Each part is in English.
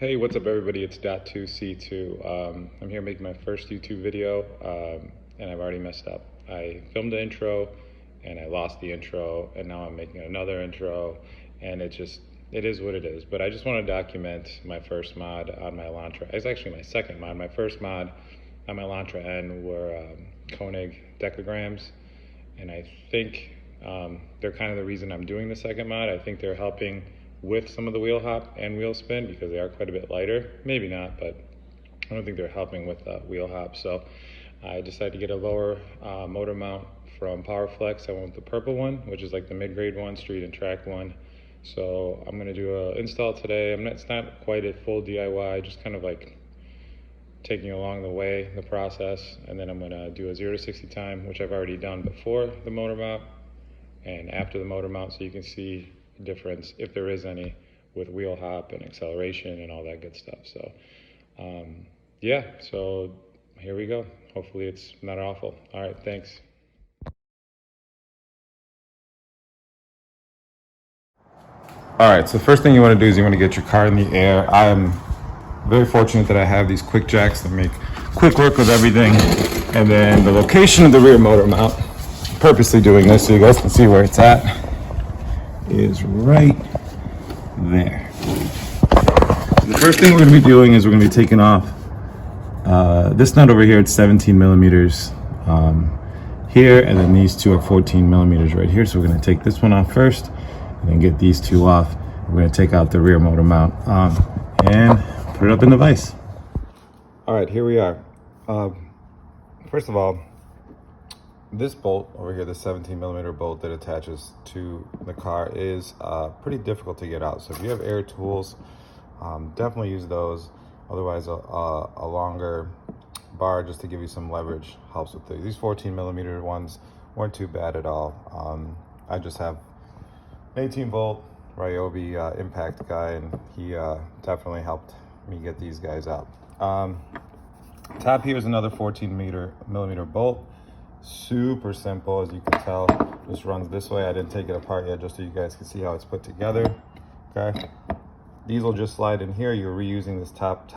Hey, what's up everybody? It's Dot2C2. I'm here making my first YouTube video, and I've already messed up. I filmed the intro and I lost the intro, and now I'm making another intro, and it is what it is. But I just want to document my first mod on my Elantra. It's actually my second mod. My first mod on my Elantra N were Koenig decagrams, and I think they're kind of the reason I'm doing the second mod. I think they're helping with some of the wheel hop and wheel spin because they are quite a bit lighter. Maybe not, but I don't think they're helping with wheel hop. So I decided to get a lower motor mount from Powerflex. I went with the purple one, which is like the mid-grade one, street and track one. So I'm gonna do an install today. It's not quite a full DIY, just kind of like taking along the way, the process. And then I'm gonna do a 0 to 60 time, which I've already done before the motor mount and after the motor mount, so you can see difference, if there is any, with wheel hop and acceleration and all that good stuff. So yeah, so here we go. Hopefully it's not awful. All right, thanks. All right, so the first thing you want to do is you want to get your car in the air. I am very fortunate that I have these quick jacks that make quick work with everything. And then the location of the rear motor mount, purposely doing this so you guys can see where it's at, is right there. The first thing we're going to be doing is we're going to be taking off this nut over here. It's 17 millimeters here, and then these two are 14 millimeters right here. So we're going to take this one off first and then get these two off. We're going to take out the rear motor mount and put it up in the vise. All right, here we are. First of all, this bolt over here, the 17 millimeter bolt that attaches to the car, is pretty difficult to get out. So if you have air tools, definitely use those. Otherwise, a longer bar just to give you some leverage helps with these 14 millimeter ones. Weren't too bad at all. I just have an 18 volt Ryobi impact guy, and he definitely helped me get these guys out. Top here is another 14 millimeter bolt. Super simple, as you can tell. Just runs this way. I didn't take it apart yet, just so you guys can see how it's put together. Okay, these will just slide in here. You're reusing this top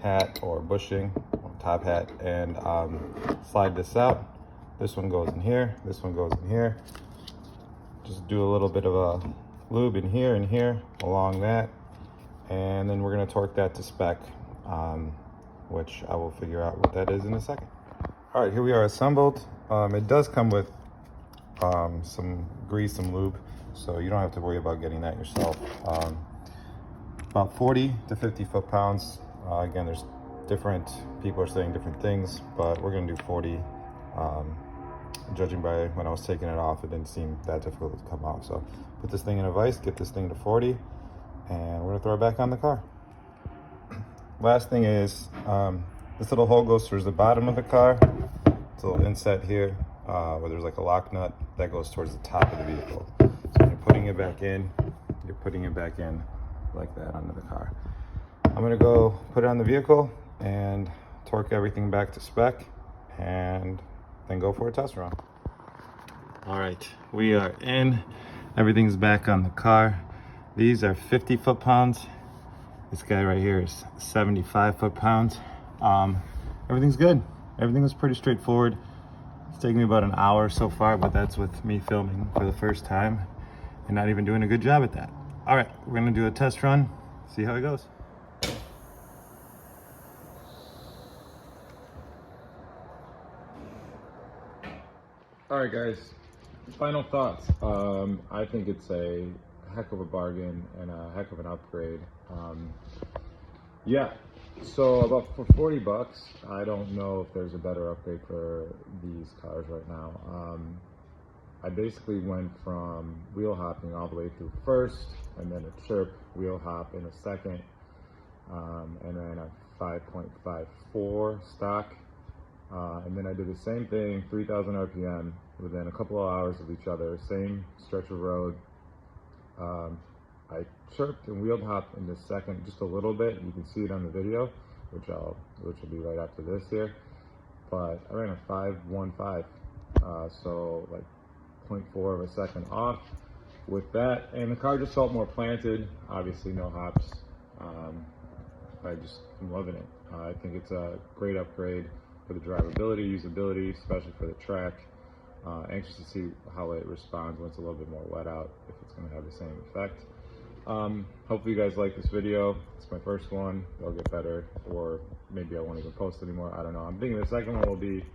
hat or bushing, top hat, and slide this out. This one goes in here. This one goes in here. Just do a little bit of a lube in here and here along that, and then we're going to torque that to spec, which I will figure out what that is in a second. All right, here we are assembled. It does come with some grease, some lube, so you don't have to worry about getting that yourself. About 40 to 50 foot-pounds. Again, there's different people are saying different things, but we're gonna do 40. Judging by when I was taking it off, it didn't seem that difficult to come off. So put this thing in a vise, get this thing to 40, and we're gonna throw it back on the car. Last thing is, this little hole goes towards the bottom of the car. It's a little inset here where there's like a lock nut that goes towards the top of the vehicle. So when you're putting it back in, you're putting it back in like that onto the car. I'm gonna go put it on the vehicle and torque everything back to spec, and then go for a test run. All right, we are in. Everything's back on the car. These are 50 foot-pounds. This guy right here is 75 foot-pounds. Everything's good. Everything was pretty straightforward. It's taken me about an hour so far, but that's with me filming for the first time and not even doing a good job at that. All right, we're gonna do a test run, see how it goes. All right, guys, final thoughts. I think it's a heck of a bargain and a heck of an upgrade. Yeah, so about for 40 bucks, I don't know if there's a better upgrade for these cars right now. I basically went from wheel hopping all the way through first, and then a chirp wheel hop in a second, and then a 5.54 stock. And then I did the same thing, 3,000 RPM, within a couple of hours of each other, same stretch of road. I chirped and wheel hopped in the second just a little bit. You can see it on the video, which will be right after this here. But I ran a 5.15, so like 0.4 of a second off with that. And the car just felt more planted. Obviously no hops. I'm loving it. I think it's a great upgrade for the drivability, usability, especially for the track. Anxious to see how it responds when it's a little bit more wet out, if it's going to have the same effect. Hopefully you guys like this video. It's my first one. They'll get better, or maybe I won't even post anymore. I don't know. I'm thinking the second one will be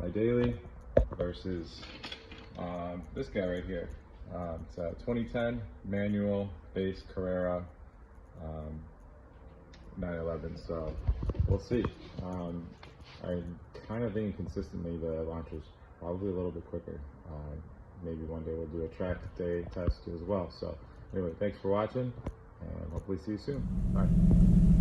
my daily versus this guy right here. It's a 2010 manual base Carrera 911, so we'll see. I'm kind of thinking consistently the Elantra's probably a little bit quicker. Maybe one day we'll do a track day test as well. So anyway, thanks for watching, and hopefully see you soon. Bye.